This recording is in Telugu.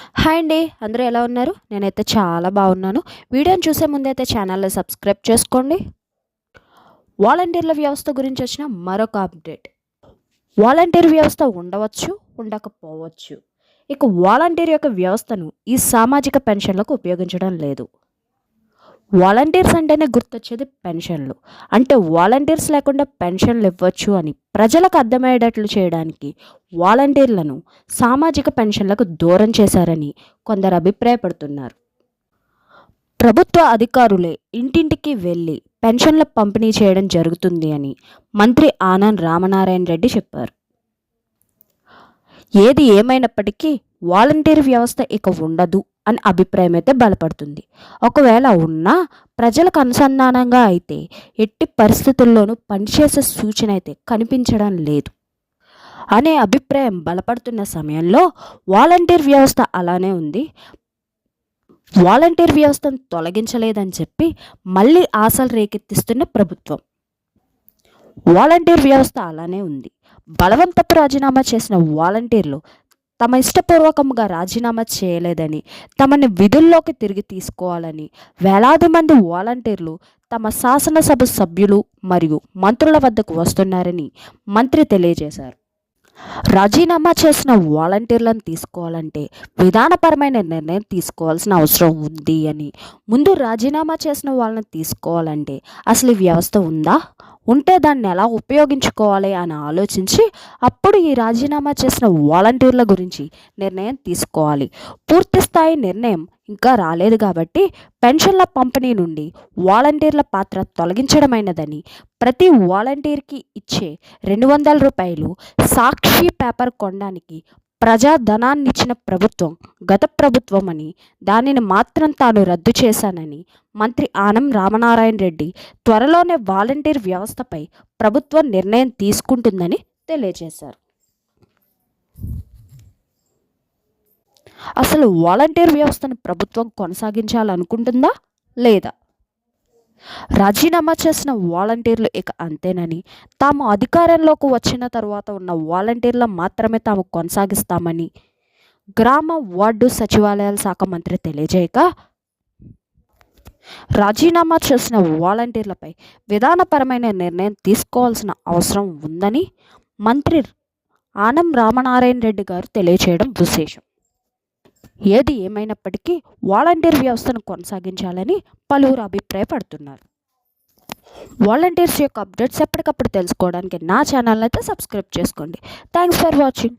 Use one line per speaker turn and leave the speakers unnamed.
హాయ్ అండి. అందరూ ఎలా ఉన్నారు? నేనైతే చాలా బాగున్నాను. వీడియోని చూసే ముందైతే ఛానల్ని సబ్స్క్రైబ్ చేసుకోండి. వాలంటీర్ల వ్యవస్థ గురించి వచ్చిన మరొక అప్డేట్. వాలంటీర్ వ్యవస్థ ఉండవచ్చు, ఉండకపోవచ్చు. ఇక వాలంటీర్ యొక్క వ్యవస్థను ఈ సామాజిక పెన్షన్లకు ఉపయోగించడం లేదు. వాలంటీర్స్ అంటేనే గుర్తొచ్చేది పెన్షన్లు. అంటే వాలంటీర్స్ లేకుండా పెన్షన్లు ఇవ్వచ్చు అని ప్రజలకు అర్థమయ్యేటట్లు చేయడానికి వాలంటీర్లను సామాజిక పెన్షన్లకు దూరం చేశారని కొందరు అభిప్రాయపడుతున్నారు. ప్రభుత్వ అధికారులే ఇంటింటికి వెళ్ళి పెన్షన్ల పంపిణీ చేయడం జరుగుతుంది అని మంత్రి ఆనం రామనారాయణ రెడ్డి చెప్పారు. ఏది ఏమైనప్పటికీ వాలంటీర్ వ్యవస్థ ఇక ఉండదు అని అభిప్రాయం అయితే బలపడుతుంది. ఒకవేళ ఉన్నా ప్రజలకు అనుసంధానంగా అయితే ఎట్టి పరిస్థితుల్లోనూ పనిచేసే సూచన అయితే కనిపించడం లేదు అనే అభిప్రాయం బలపడుతున్న సమయంలో వాలంటీర్ వ్యవస్థ అలానే ఉంది. వాలంటీర్ వ్యవస్థను తొలగించలేదని చెప్పి మళ్ళీ ఆశలు రేకెత్తిస్తున్న ప్రభుత్వం. వాలంటీర్ వ్యవస్థ అలానే ఉంది. బలవంతపు రాజీనామా చేసిన వాలంటీర్లు తమ ఇష్టపూర్వకంగా రాజీనామా చేయలేదని, తమని విధుల్లోకి తిరిగి తీసుకోవాలని వేలాది మంది వాలంటీర్లు తమ శాసనసభ సభ్యులు మరియు మంత్రుల వద్దకు వస్తున్నారని మంత్రి తెలియజేశారు. రాజీనామా చేసిన వాలంటీర్లను తీసుకోవాలంటే విధానపరమైన నిర్ణయం తీసుకోవాల్సిన అవసరం ఉంది అని, ముందు రాజీనామా చేసిన వాళ్ళని తీసుకోవాలంటే అసలు ఈ వ్యవస్థ ఉందా, ఉంటే దాన్ని ఎలా ఉపయోగించుకోవాలి అని ఆలోచించి అప్పుడు ఈ రాజీనామా చేసిన వాలంటీర్ల గురించి నిర్ణయం తీసుకోవాలి. పూర్తిస్థాయి నిర్ణయం ఇంకా రాలేదు కాబట్టి పెన్షన్ల పంపిణీ నుండి వాలంటీర్ల పాత్ర తొలగించడమైనదని, ప్రతి వాలంటీర్కి ఇచ్చే 200 రూపాయలు సాక్షి పేపర్ కొనడానికి ప్రజాధనాన్నిచ్చిన ప్రభుత్వం గత ప్రభుత్వం అని, దానిని మాత్రం తాను రద్దు చేశానని మంత్రి ఆనం రామనారాయణ రెడ్డి త్వరలోనే వాలంటీర్ వ్యవస్థపై ప్రభుత్వం నిర్ణయం తీసుకుంటుందని తెలియజేశారు. అసలు వాలంటీర్ వ్యవస్థను ప్రభుత్వం కొనసాగించాలనుకుంటుందా లేదా? రాజీనామా చేసిన వాలంటీర్లు ఇక అంతేనని, తాము అధికారంలోకి వచ్చిన తర్వాత ఉన్న వాలంటీర్ల మాత్రమే తాము కొనసాగిస్తామని గ్రామ వార్డు సచివాలయాల శాఖ మంత్రి తెలియజేయక, రాజీనామా చేసిన వాలంటీర్లపై విధానపరమైన నిర్ణయం తీసుకోవాల్సిన అవసరం ఉందని మంత్రి ఆనం రామనారాయణ రెడ్డి గారు తెలియచేయడం విశేషం. ఏది ఏమైనప్పటికీ వాలంటీర్ వ్యవస్థను కొనసాగించాలని పలువురు అభిప్రాయపడుతున్నారు. వాలంటీర్స్ యొక్క అప్డేట్స్ ఎప్పటికప్పుడు తెలుసుకోవడానికి నా ఛానల్ని అయితే సబ్స్క్రైబ్ చేసుకోండి. Thanks for watching.